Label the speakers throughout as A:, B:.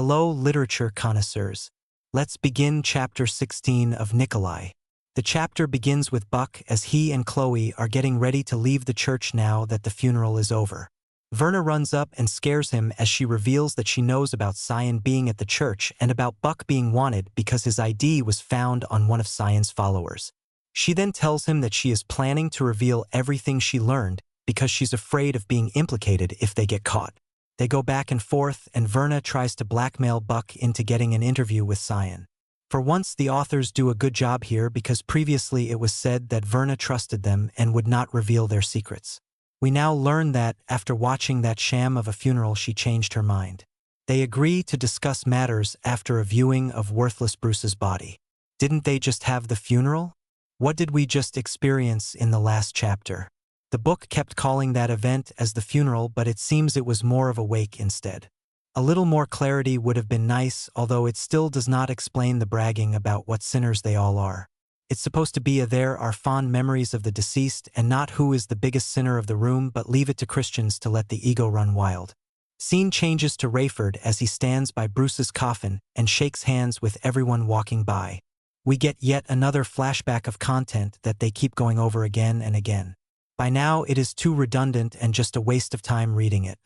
A: Hello, literature connoisseurs. Let's begin chapter 16 of Nicolae. The chapter begins with Buck as he and Chloe are getting ready to leave the church now that the funeral is over. Verna runs up and scares him as she reveals that she knows about Cyan being at the church and about Buck being wanted because his ID was found on one of Cyan's followers. She then tells him that she is planning to reveal everything she learned because she's afraid of being implicated if they get caught. They go back and forth, and Verna tries to blackmail Buck into getting an interview with Cyan. For once, the authors do a good job here because previously it was said that Verna trusted them and would not reveal their secrets. We now learn that, after watching that sham of a funeral, she changed her mind. They agree to discuss matters after a viewing of worthless Bruce's body. Didn't they just have the funeral? What did we just experience in the last chapter? The book kept calling that event as the funeral, but it seems it was more of a wake instead. A little more clarity would have been nice, although it still does not explain the bragging about what sinners they all are. It's supposed to be there are fond memories of the deceased and not who is the biggest sinner of the room, but leave it to Christians to let the ego run wild. Scene changes to Rayford as he stands by Bruce's coffin and shakes hands with everyone walking by. We get yet another flashback of content that they keep going over again and again. By now, it is too redundant and just a waste of time reading it.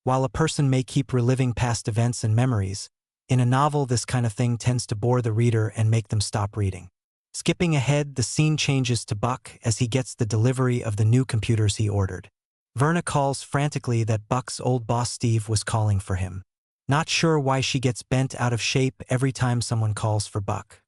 A: While a person may keep reliving past events and memories, in a novel this kind of thing tends to bore the reader and make them stop reading. Skipping ahead, the scene changes to Buck as he gets the delivery of the new computers he ordered. Verna calls frantically that Buck's old boss Steve was calling for him. Not sure why she gets bent out of shape every time someone calls for Buck.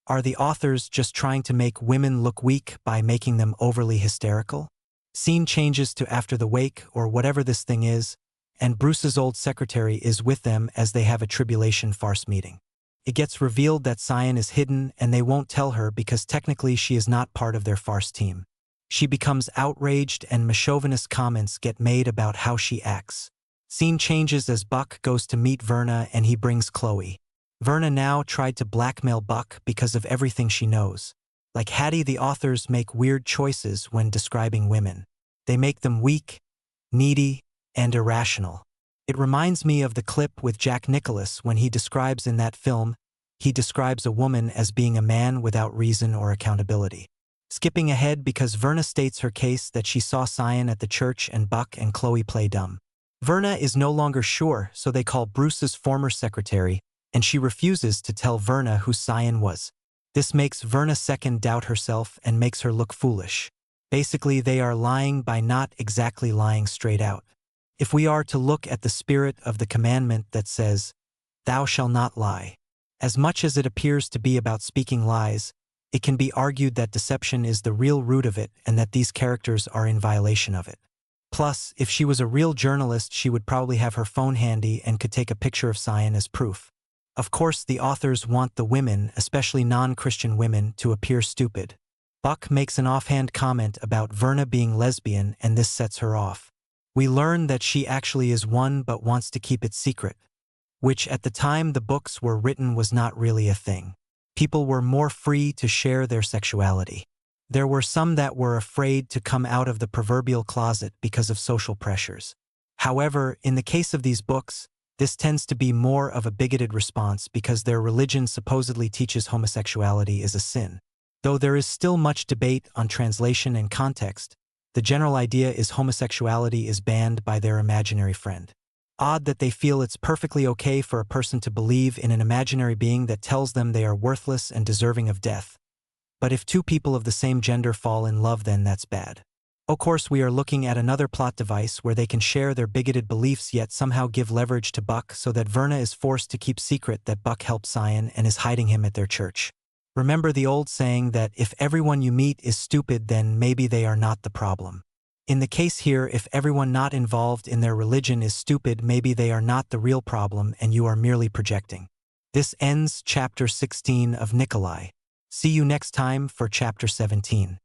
A: Are the authors just trying to make women look weak by making them overly hysterical? Scene changes to after the wake, or whatever this thing is, and Bruce's old secretary is with them as they have a tribulation farce meeting. It gets revealed that Cyan is hidden and they won't tell her because technically she is not part of their farce team. She becomes outraged and chauvinist comments get made about how she acts. Scene changes as Buck goes to meet Verna and he brings Chloe. Verna now tried to blackmail Buck because of everything she knows. Like Hattie, the authors make weird choices when describing women. They make them weak, needy, and irrational. It reminds me of the clip with Jack Nicklaus when he describes in that film, he describes a woman as being a man without reason or accountability. Skipping ahead because Verna states her case that she saw Cyan at the church and Buck and Chloe play dumb. Verna is no longer sure, so they call Bruce's former secretary, and she refuses to tell Verna who Cyan was. This makes Verna second doubt herself and makes her look foolish. Basically, they are lying by not exactly lying straight out. If we are to look at the spirit of the commandment that says, "Thou shalt not lie," as much as it appears to be about speaking lies, it can be argued that deception is the real root of it and that these characters are in violation of it. Plus, if she was a real journalist, she would probably have her phone handy and could take a picture of Cyan as proof. Of course, the authors want the women, especially non-Christian women, to appear stupid. Buck makes an offhand comment about Verna being lesbian and this sets her off. We learn that she actually is one but wants to keep it secret, which at the time the books were written was not really a thing. People were more free to share their sexuality. There were some that were afraid to come out of the proverbial closet because of social pressures. However, in the case of these books, this tends to be more of a bigoted response because their religion supposedly teaches homosexuality is a sin. Though there is still much debate on translation and context, the general idea is homosexuality is banned by their imaginary friend. Odd that they feel it's perfectly okay for a person to believe in an imaginary being that tells them they are worthless and deserving of death. But if two people of the same gender fall in love, then that's bad. Of course, we are looking at another plot device where they can share their bigoted beliefs yet somehow give leverage to Buck so that Verna is forced to keep secret that Buck helped Cyan and is hiding him at their church. Remember the old saying that if everyone you meet is stupid, then maybe they are not the problem. In the case here, if everyone not involved in their religion is stupid, maybe they are not the real problem and you are merely projecting. This ends chapter 16 of Nicolae. See you next time for chapter 17.